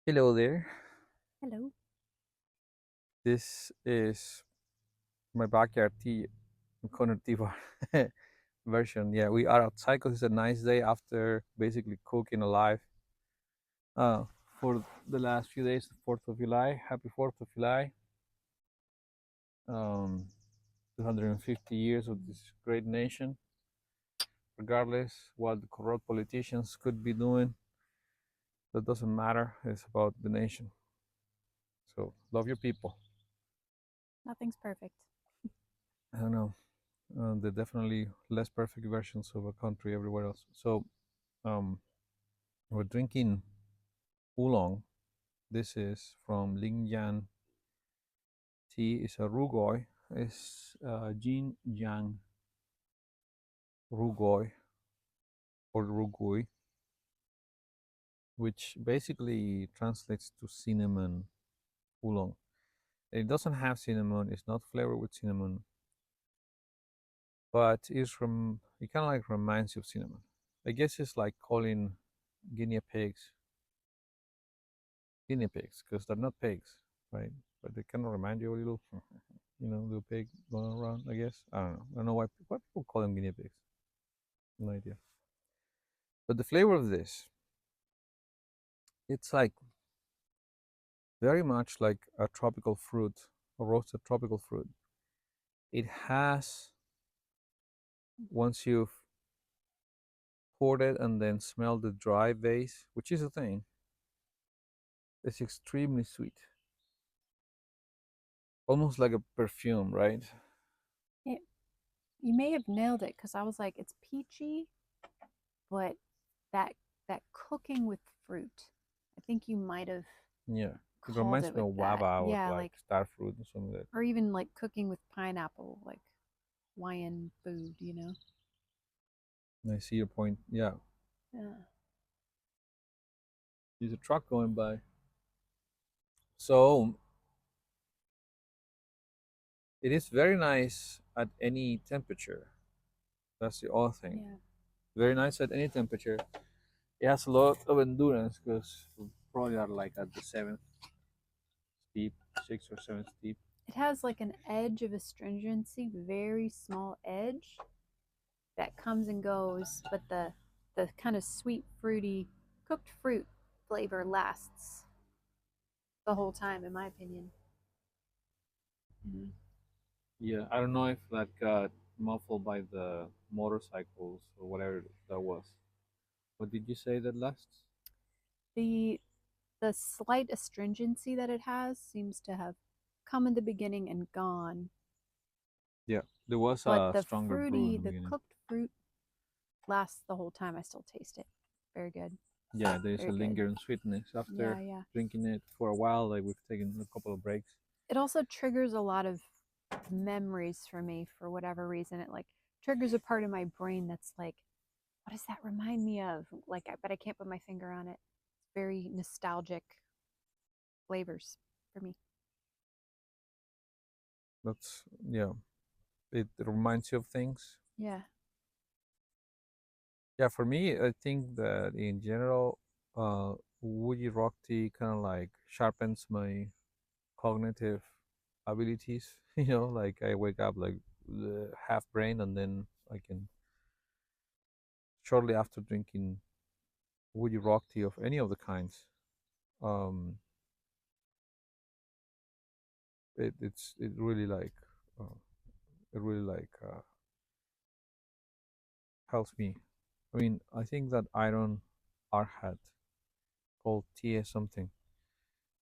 Hello there. Hello. This is my backyard tea corner tea bar version. Yeah, we are outside because it's a nice day after basically cooking alive uh, for the last few days, the 4th of July. Happy 4th of July. Um, 250 years of this great nation, regardless what the corrupt politicians could be doing. That doesn't matter. It's about the nation. So love your people. Nothing's perfect. I don't know. They're definitely less perfect versions of a country everywhere else. So um, we're drinking oolong. This is from Lingyan tea. It's a rugoi. It's Jiang rugoi or rugui, which basically translates to cinnamon oolong. It doesn't have cinnamon. It's not flavored with cinnamon, but it's from. It kind of like reminds you of cinnamon. I guess it's like calling guinea pigs guinea pigs because they're not pigs, right? But they kind of remind you a little, little pig going around. I guess I don't know. I don't know why people call them guinea pigs. No idea. But the flavor of this, it's like very much like a tropical fruit, a roasted tropical fruit. It has once you've poured it and then smell the dry base, which is a thing. It's extremely sweet, almost like a perfume, right? It, you may have nailed it because I was like, it's peachy, but that that cooking with fruit. I think you might have Yeah, it called reminds it me with of that. guava or Yeah, like like star fruit or something like that. or even like cooking with pineapple, like Hawaiian food. I see your point. Yeah, Yeah. there's a truck going by. So it is very nice at any temperature. That's the other thing. Yeah. Very nice at any temperature. It has a lot of endurance because we probably are like at the seventh steep, sixth or seventh steep. It has like an edge of astringency, very small edge that comes and goes, but the kind of sweet fruity cooked fruit flavor lasts the whole time in my opinion. Mhm. Yeah, I don't know if that got muffled by the motorcycles or whatever that was. What did you say that lasts? The the slight astringency that it has seems to have come in the beginning and gone, Yeah, there was but a stronger brew in the the beginning. cooked fruit lasts the whole time. I still taste it. Very good. Yeah, there is a Very good. lingering sweetness Yeah, after yeah. drinking it for a while. Like we've taken a couple of breaks. It also triggers a lot of memories for me for whatever reason. It like triggers a part of my brain that's like, what does that remind me of? Like, but I can't put my finger on it. It's very nostalgic flavors for me. That's yeah. It reminds you of things. Yeah. Yeah, for me, I think that in general, uh, Wuyi rock tea kind of like sharpens my cognitive abilities. Like I wake up like half brain, and then I can shortly after drinking Wuyi rock tea of any of the kinds, um, it really like uh, helps me. I mean, I think that iron arhat called tea something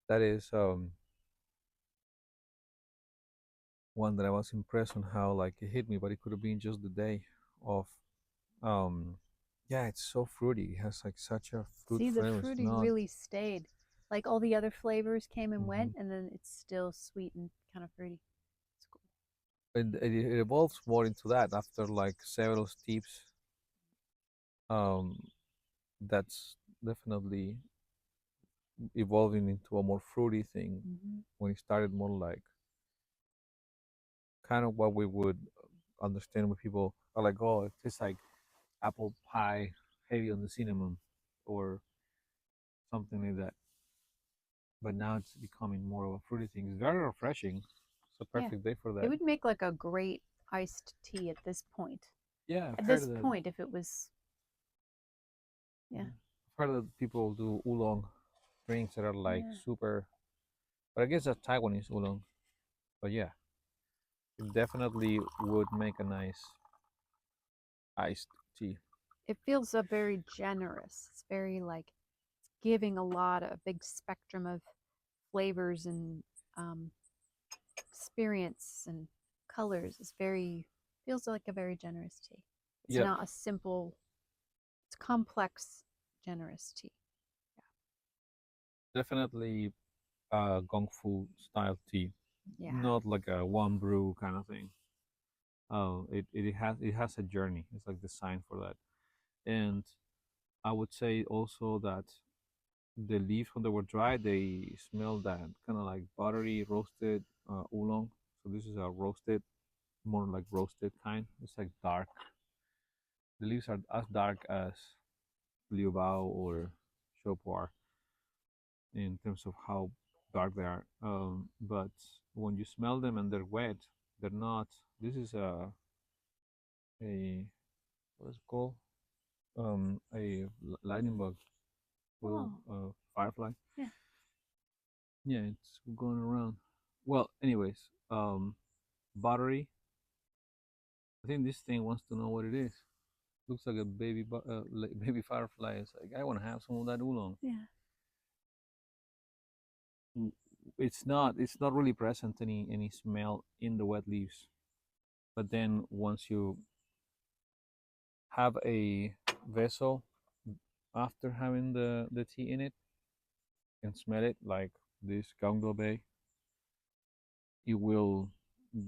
that is one that I was impressed on how like it hit me, but it could have been just the day of um yeah, it's so fruity. It has like such a fruit See, the flavor. It's fruity not really stayed. Like all the other flavors came and hmm went, and then it's still sweet and kind of fruity. It's cool. it evolves more into that after like several steeps. Um that's definitely evolving into a more fruity thing Hmm. when it started more like kind of what we would understand when people are like, oh, it tastes like apple pie heavy on the cinnamon or something like that. but now it's becoming more of a fruity thing. It's very refreshing. It's a Yeah. perfect day for It that. would make like a great iced tea at this point. Yeah, I've At heard this that. point, if it was, yeah, I've heard that people do oolong drinks that are like yeah. super, but I guess that's Taiwanese oolong. But yeah, it definitely would make a nice iced tea. It feels very generous. It's very like it's giving a lot, a big spectrum of flavors and um, experience and colors. It's very feels like a very generous tea. It's Yeah, not a simple. It's complex, generous tea. definitely gong fu style tea, Yeah. Yeah. not like a one brew kind of thing. Oh, it has a journey. It's like designed for that. And I would say also that the leaves when they were dry, they smell that kind of like buttery roasted oolong. So this is a roasted, more like roasted kind. It's like dark. The leaves are as dark as liu bao or shopuar in terms of how dark they are. But when you smell them and they're wet, they're not. This is a what is it called? A lightning bug, little Oh, firefly. yeah. Yeah, it's going around. Well, anyways, buttery. I think this thing wants to know what it is. Looks like a like baby firefly. It's like I want to have some of that oolong. Yeah. Mm, It's not. It's not really present any smell in the wet leaves. But then once you have a vessel after having the tea in it and smell it like this Gangdo Bay, it will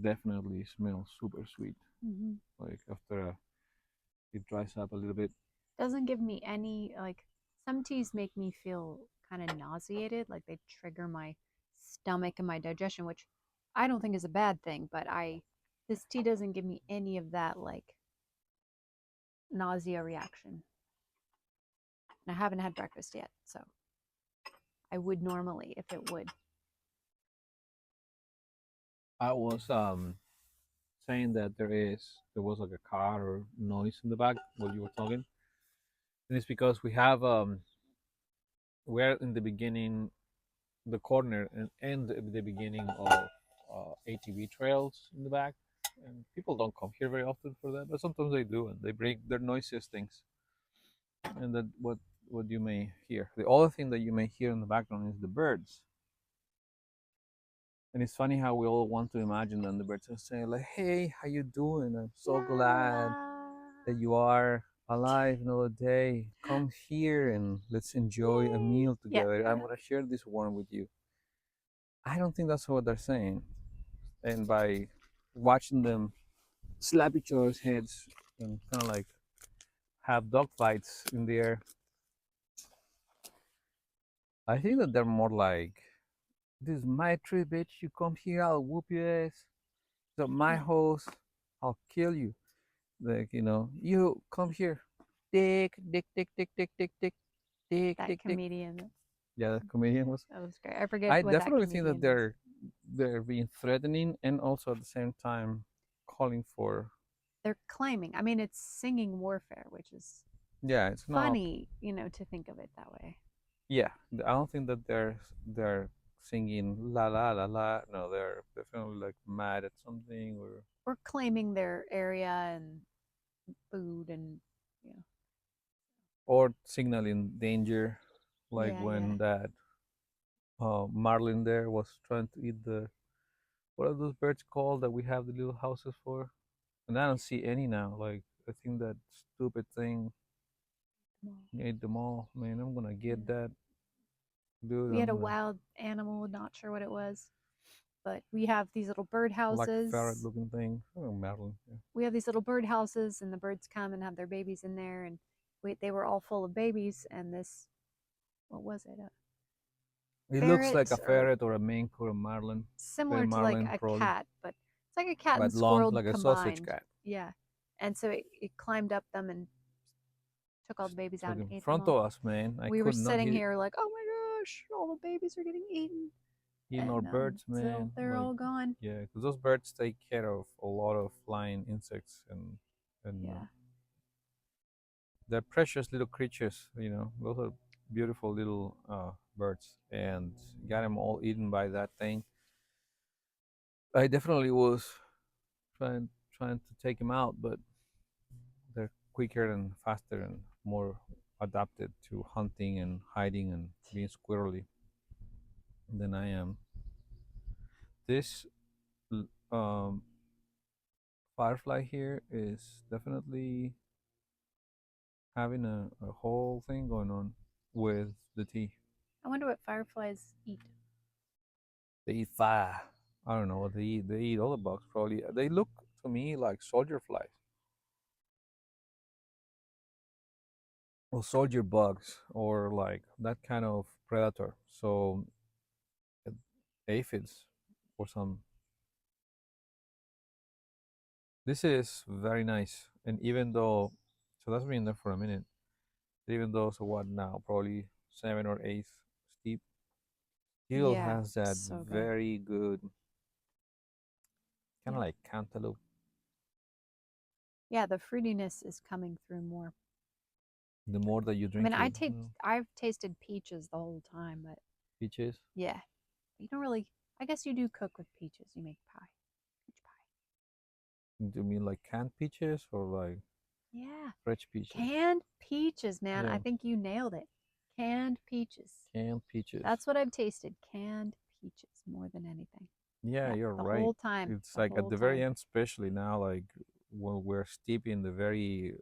definitely smell super sweet. Hmm. Like after it dries up a little bit. Doesn't give me any like some teas make me feel kind of nauseated, like they trigger my stomach and my digestion, which I don't think is a bad thing, but I this tea doesn't give me any of that like nausea reaction. And I haven't had breakfast yet, so I would normally if it would. I was saying that there was like a car or noise in the back while you were talking, and it's because we're in the beginning, the corner and the beginning of ATV trails in the back, and people don't come here very often for that, but sometimes they do, and they bring their noises things, and that what you may hear. The other thing that you may hear in the background is the birds. And it's funny how we all want to imagine that the birds are saying like, "Hey, how you doing? I'm so La glad la. that you are alive another day. Come here and let's enjoy a Yay. meal Yeah, together. I I'm know. gonna share this one with you." I don't think that's what they're saying. And by watching them slap each other's heads and kind of like have dog fights in the air, I think that they're more like, "This is my tree, bitch. You come here, I'll whoop your ass. It's my Yeah. house, I'll kill you." Like, you come here. Dick, dick, dick, dick, dick, dick, dick, dick, That dick, dick. comedian. Yeah, the comedian was. That was great. I forget I what that definitely think that comedian is. they're being threatening and also at the same time calling for. They're claiming. I mean, it's singing warfare, which is Yeah, it's not. funny, to think of it that way. Yeah, I don't think that they're singing la la la la. No, they're definitely like mad at something Or claiming their area and food and you know. or signaling danger, like Yeah, yeah. when that marlin there was trying to eat the, what are those birds called that we have the little houses for? And I don't see any now. Like I think that stupid thing ate them all. Man, I'm gonna get Yeah. that dude. We had I'm a gonna wild animal, not sure what it was, but we have these little bird like ferret houses. looking thing. Oh, Madeline. Yeah. We have these little bird houses, and the birds come and have their babies in there, and they were all full of babies. And this, what was it? A It looks like ferret a or ferret or a mink or a marlin. The similar to like marlin a probably, cat, but it's like a cat and but long squirrel like a sausage combined. cat. Yeah. And so it climbed up them and took all the babies out Like and in ate them front all. of us, man. I We were could not sitting hit it. here like, oh gosh, all the babies are getting eaten. You know, And birds, so man. they're Like, all gone. yeah, because those birds take care of a lot of flying insects, and Yeah. they're precious little creatures. You know, those are beautiful little birds, and got them all eaten by that thing. I definitely was trying to take them out, but they're quicker and faster and more adapted to hunting and hiding and being squirrely than I am. This firefly here is definitely having a whole thing going on with the tea. I wonder what fireflies eat. They eat fire. I don't know what they eat. They eat all the bugs probably. They look to me like soldier flies or soldier bugs or like that kind of predator. So uh, aphids or some. This is very nice. And even though, so that's been there for a minute. Even though, so what now? Probably seven or eight steep. Still Yeah, has that so good. very good kind of Yeah. like cantaloupe. Yeah, the fruitiness is coming through more. The more that you I mean, drink it, you know, I've tasted peaches the whole time, but peaches. yeah, you don't really. I guess you do cook with peaches. You make pie, peach pie. Do you mean like canned peaches or like Yeah, fresh peaches? canned peaches, man. I Yeah, think you nailed it. Canned peaches. canned peaches. That's what I've tasted. Canned peaches more than anything. Yeah, Yeah, you're the right. whole time. It's The like at whole the very time. end, especially now, like when we're steep in the very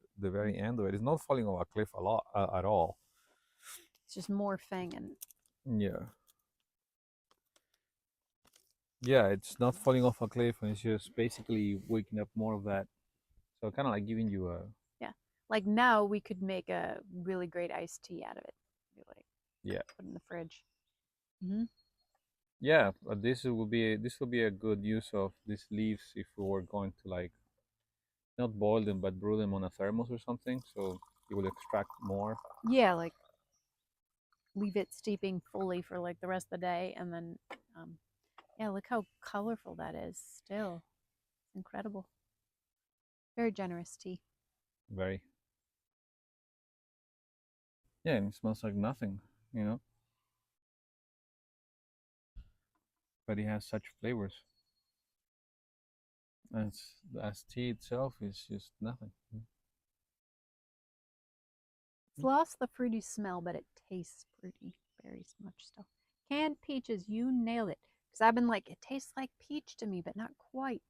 end of it. It's not falling off a cliff a lot at all. It's just morphing and Yeah, yeah, it's not falling off a cliff, and it's just basically waking up more of that. So kind of like giving you a yeah. Like now we could make a really great iced tea out of it. Be like yeah, put in the fridge. Hmm. yeah. But this will be a good use of these leaves if we were going to like not boil them but brew them on a thermos or something, so it will extract more. Yeah, like leave it steeping fully for like the rest of the day and then um yeah, look how colorful that is still. It's incredible. Very generous tea. Very yeah, and it smells like nothing, you know, but it has such flavors. As tea itself is just nothing. It's lost the fruity smell, but it tastes fruity very much still. Canned peaches, you nailed it. Because I've been like, it tastes like peach to me, but not quite.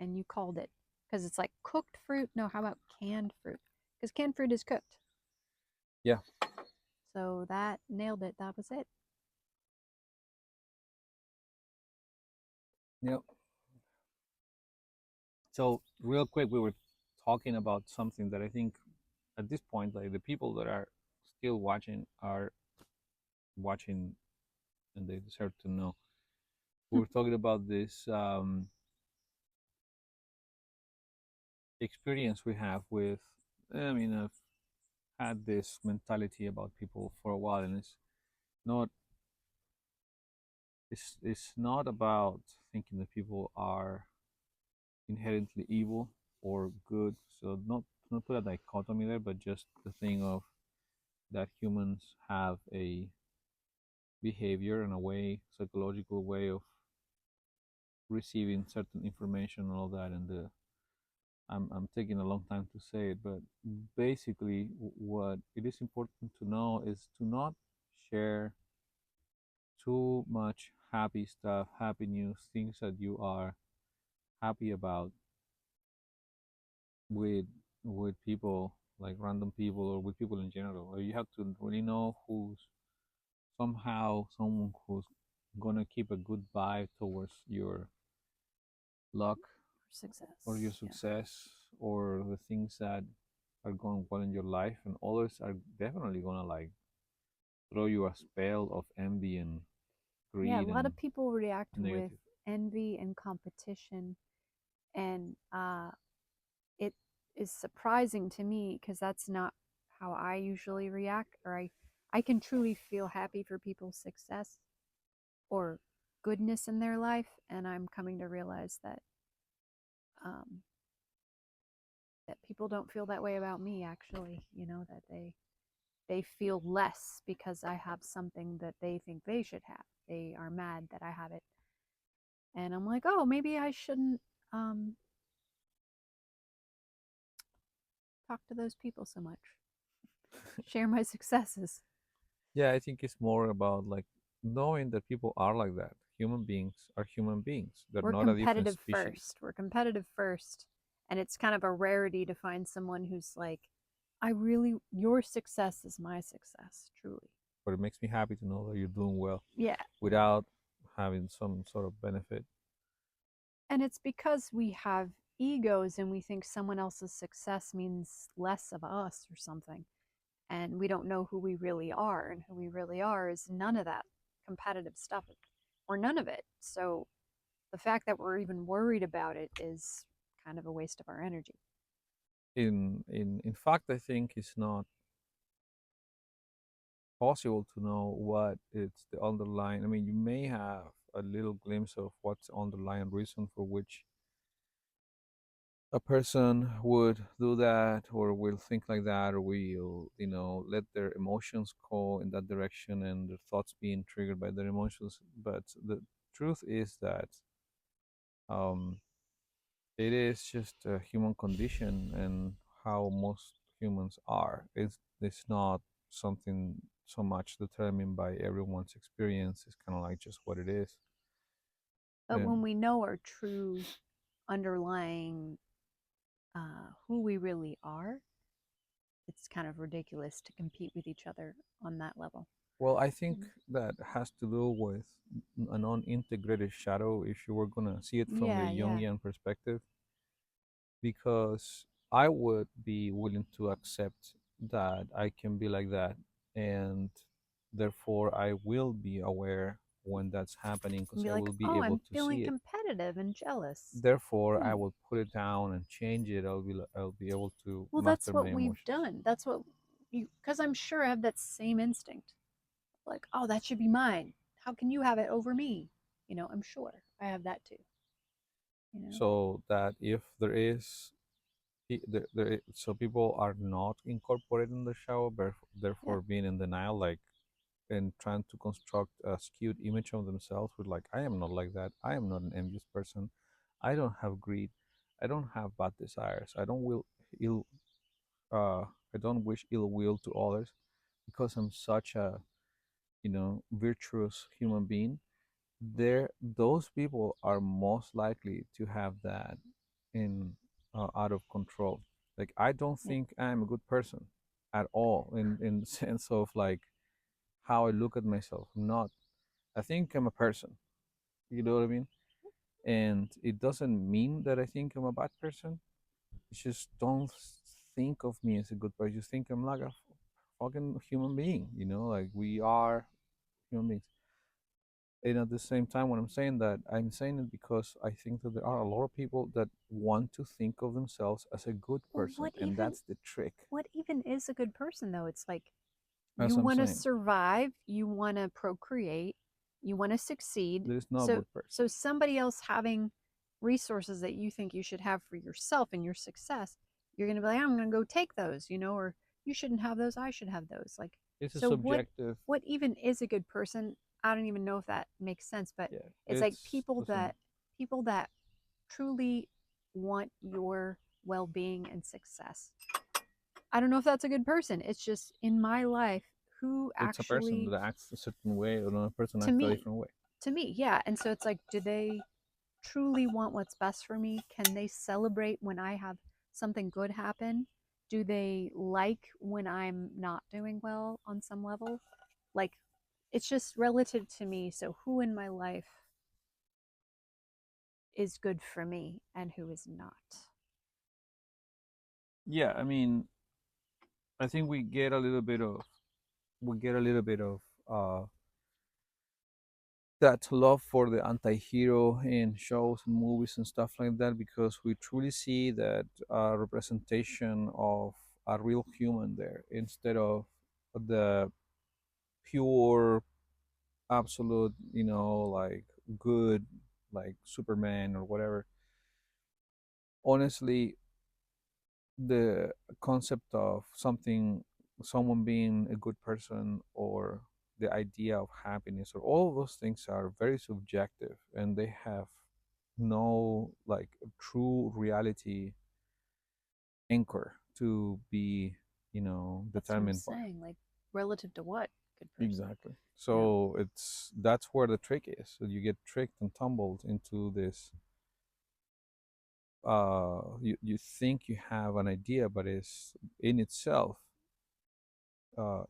And you called it. Because it's like cooked fruit. No, how about canned fruit? Because canned fruit is cooked. Yeah, So that nailed it. That was it. yeah. So real quick, we were talking about something that I think at this point, like the people that are still watching are watching, and they deserve to know. We were talking about this experience we have with. I mean, I've had this mentality about people for a while, and not it's not about thinking that people are inherently evil or good. So not put a dichotomy there, but just the thing of that humans have a behavior and a way, psychological way of receiving certain information and all that. And I'm taking a long time to say it, but basically, what it is important to know is to not share too much happy stuff, happy news, things that you are happy about with people, like random people or with people in general. Or you have to really know who's somehow someone who's gonna keep a good vibe towards your luck or your Success. Yeah. success or the things that are going well in your life, and others are definitely gonna like throw you a spell of envy and Yeah, a greed lot and of people react with negative. envy and competition. And it is surprising to me because that's not how I usually react, or I can truly feel happy for people's success or goodness in their life, and I'm coming to realize um, that people don't feel that way about me. Actually, that they feel less because I have something that they think they should have. They are mad that I have it, and I'm like, oh, maybe I shouldn't um, talk to those people so much. Share my successes. Yeah, I think it's more about like knowing that people are like that. Human beings are human beings. They're We're not a different competitive species. first. We're competitive first. And it's kind of a rarity to find someone who's like, your success is my success, truly. But it makes me happy to know that you're doing well Yeah. without having some sort of benefit. And it's because we have egos and we think someone else's success means less of us or something. And we don't know who we really are. And who we really are is none of that competitive stuff or none of it. So the fact that we're even worried about it is kind of a waste of our energy. In fact, I think it's not possible to know what it's the underlying. I mean, you may have a little glimpse of what's the underlying reason for which a person would do that or will think like that or will let their emotions go in that direction and their thoughts being triggered by their emotions, but the truth is that um, it is just a human condition and how most humans are. It's not something so much determined by everyone's experience. It's kind of like just what it is. But And when we know our true underlying who we really are, it's kind of ridiculous to compete with each other on that level. well, I think Mm. that has to do with a non-integrated shadow if you were gonna see it from the Yeah, yeah. Jungian perspective, because I would be willing to accept that I can be like that, and therefore I will be aware when that's happening And because be I like, will be oh, able I'm to feeling see it. competitive and jealous. Therefore, I Hmm. will put it down and change it. I'll be able to Well, that's master my what we've emotions. done. That's what because I'm sure I have that same instinct. Like, oh, that should be mine. How can you have it over me? I'm sure I have that too. You know? So that if there is so people are not incorporated in the show, Yeah. therefore being in denial, like, and trying to construct a skewed image of themselves with like, I am not like that. I am not an envious person. I don't have greed. I don't have bad desires. Ill. Uh, I don't wish ill will to others because I'm such a virtuous human being. Those people are most likely to have that in out of control. Like, I don't Yeah. think I'm a good person at all in the sense of like how I look at myself. I'm not. I think I'm a person. You know what I mean? And it doesn't mean that I think I'm a bad person. It's just don't think of me as a good person. Just think I'm like a fucking human being. Like we are human beings. And at the same time, when I'm saying that, I'm saying it because I think that there are a lot of people that want to think of themselves as a good Well, person, and that's the trick. what even is a good person though? It's like As you I'm want to saying, survive, you want to procreate, you want to succeed. there is no So good person. so somebody else having resources that you think you should have for yourself and your success, you're going to be like, I'm going to go take those, or you shouldn't have those, I should have those. Like, It's a so subjective. what even is a good person? I don't even know if that makes sense, but Yeah, it's like it's doesn't. people that truly want your well-being and success. I don't know if that's a good person. It's just in my life who It's a person actually that acts a certain way, or another person to acts a me, different way. yeah. And so it's like, do they truly want what's best for me? Can they celebrate when I have something good happen? Do they like when I'm not doing well on some level? Like, it's just relative to me. So, who in my life is good for me and who is not? Yeah, I mean, I think we get a little bit of that love for the anti-hero in shows and movies and stuff like that, because we truly see that representation of a real human there instead of the pure, absolute, like good, like Superman or whatever. Honestly, the concept of someone being a good person, or the idea of happiness, or all of those things are very subjective, and they have no like true reality anchor to be That's what I'm determined by. saying. Like, relative to what? Good person. Exactly. You know? So that's where the trick is. So you get tricked and tumbled into this. You think you have an idea, but it's in itself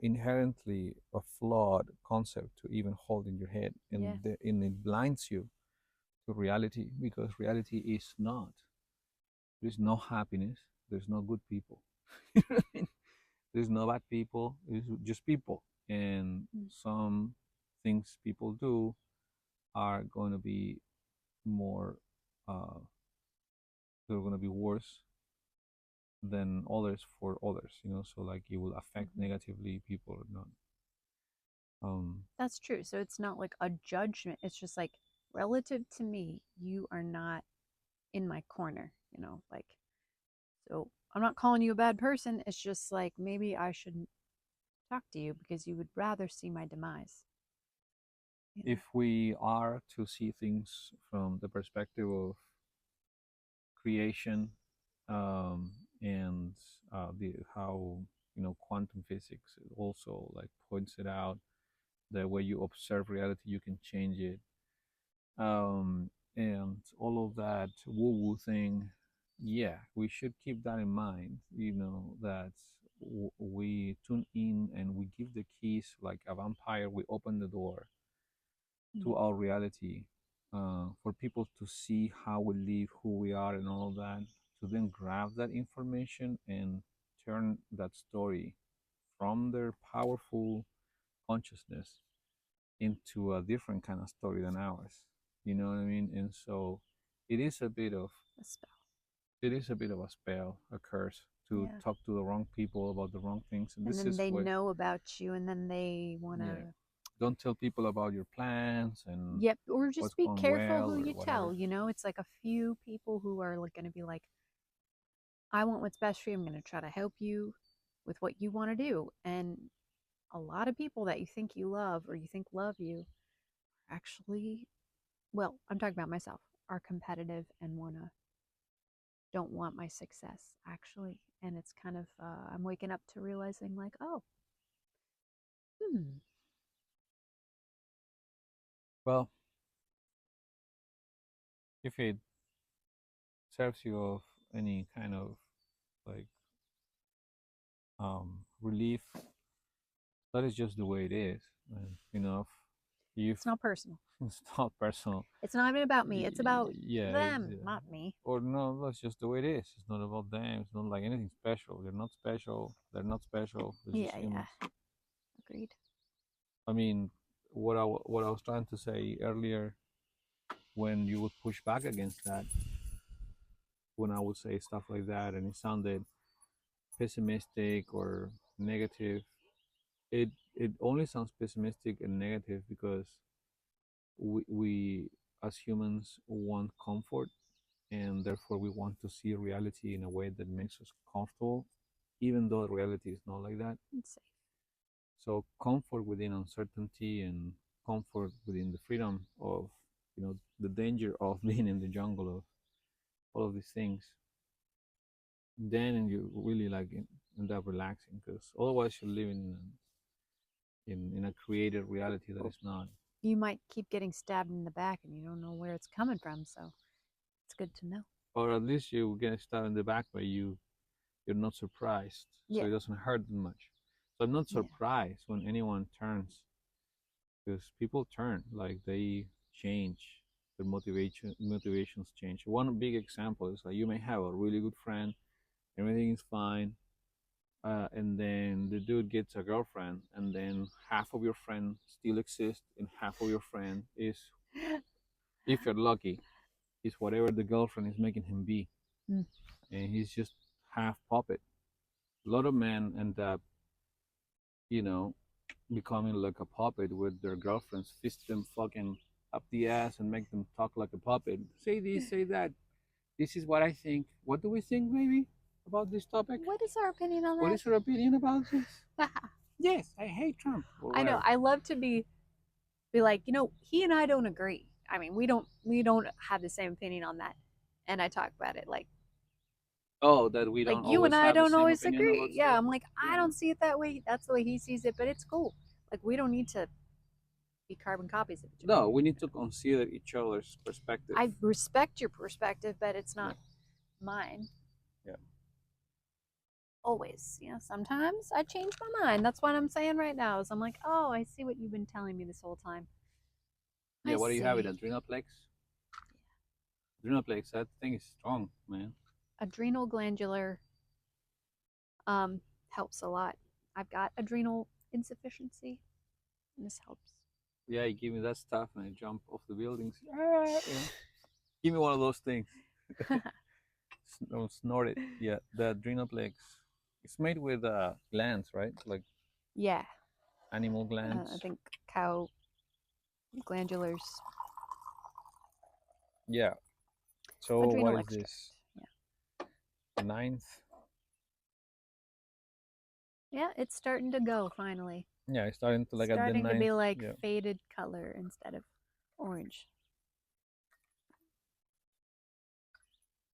inherently a flawed concept to even hold in your head, Yeah. and it blinds you to reality, because reality is not. There's no happiness. There's no good people. You know what I mean? There's no bad people. It's just people, and Mm. some things people do are going to be more. They're going to be worse than others for others. So like it will affect Hmm. negatively people or not. Um, That's true. So it's not like a judgment. It's just like, relative to me, you are not in my corner, like, so I'm not calling you a bad person. It's just like, maybe I shouldn't talk to you because you would rather see my demise, you know? if we are to see things from the perspective of creation, and the how quantum physics also like points it out, the way you observe reality, you can change it, and all of that woo woo thing. Yeah, we should keep that in mind. That we tune in and we give the keys like a vampire. We open the door Mm. to our reality, for people to see how we live, who we are, and all that, to then grab that information and turn that story from their powerful consciousness into a different kind of story than ours. You know what I mean? And so it is a bit of A spell. a spell, a curse, to Yeah. talk to the wrong people about the wrong things. And And this then is they what, know about you, and then they want yeah, to. don't tell people about your plans and Yep. Or what's just be going careful well who or you tell. whatever. It's like a few people who are like going to be like, I want what's best for you. I'm going to try to help you with what you want to do. And a lot of people that you think you love or you think love you actually, well, I'm talking about myself, are competitive and don't want my success actually. And it's kind of, I'm waking up to realizing like, oh, hmm, Well, if it serves you of any kind of like relief, that is just the way it is. And if it's not personal. it's not personal, It's not even about me. It's about yeah, them, not me. or no, that's just the way it is. It's not about them. It's not like anything special. They're not special. They're not special. They're just Yeah, yeah. humans. Agreed. I mean, what I was trying to say earlier, when you would push back against that, when I would say stuff like that, and it sounded pessimistic or negative, it only sounds pessimistic and negative because we as humans want comfort, and therefore we want to see reality in a way that makes us comfortable, even though reality is not like that. It's safe. So comfort within uncertainty, and comfort within the freedom of the danger of being in the jungle of all of these things, then you really like end up relaxing, because otherwise you're living in a created reality that Well, is not. you might keep getting stabbed in the back and you don't know where it's coming from, so it's good to know. Or at least you get stabbed in the back, but you're not surprised, so Yeah, it doesn't hurt that much. So I'm not yeah. surprised when anyone turns, because people turn, like they change, their motivations change. One big example is like you may have a really good friend, everything is fine, and then the dude gets a girlfriend, and then half of your friend still exists, and half of your friend is, if you're lucky, is whatever the girlfriend is making him be, Mm. and he's just half puppet. A lot of men end up, you know, becoming like a puppet with their girlfriends, fist them fucking up the ass and make them talk like a puppet. Say this, say that. This is what I think. What do we think, maybe, about this topic? What is our opinion on What that? is your opinion about this? Yes, I hate Trump or I know. whatever. I love to be like, he and I don't agree. I mean, we don't have the same opinion on that. And I talk about it Oh, that we like don't you and always I have the don't same always opinion agree. about Yeah, stuff. I'm like, I Yeah. don't see it that way. That's the way he sees it, but it's cool. Like we don't need to be carbon copies of each other. No, we need to consider each other's perspective. I respect your perspective, but it's Yeah. not mine. Yeah. Always. Sometimes I change my mind. That's what I'm saying right now. Is I'm like, oh, I see what you've been telling me this whole time. Yeah, I what do you have it? see. Adrenalplex? Adrenalplex, that thing is strong, man. Adrenal glandular um helps a lot. I've got adrenal insufficiency, and this helps. Yeah, you give me that stuff and I jump off the buildings. Ah, yeah. Give me one of those things. Don't snort it. Yeah, the adrenalplex. It's made with glands, right? Like Yeah, animal I glands. think cow glandulars, Yeah. So what adrenal is extract. this? Yeah, The ninth? yeah, it's starting to go finally. Yeah, it's starting to like at the Starting to ninth. be like Yeah. faded color instead of orange.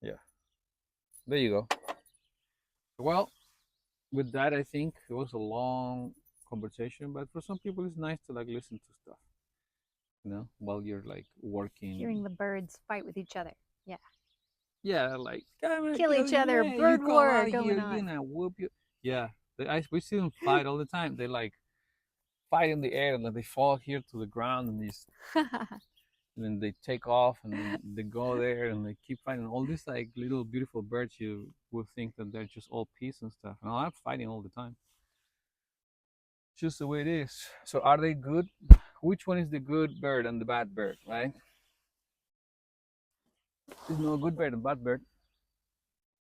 Yeah. There you go. Well, with that, I think it was a long conversation, but for some people, it's nice to like listen to stuff, while you're like Hearing working. the birds fight with each other. Yeah, Yeah, like I'm gonna kill kill each you, other. man. You Bird come war out going here, you on. know, whoop you. Yeah, we see them fight all the time. They like fight in the air, and like they fall here to the ground, and then they take off, and then they go there, and they keep fighting. All these like little beautiful birds, you would think that they're just all peace and stuff. And I'm fighting all the time. It's just the way it is. So are they good? Which one is the good bird and the bad bird, right? There's no good bird and bad bird.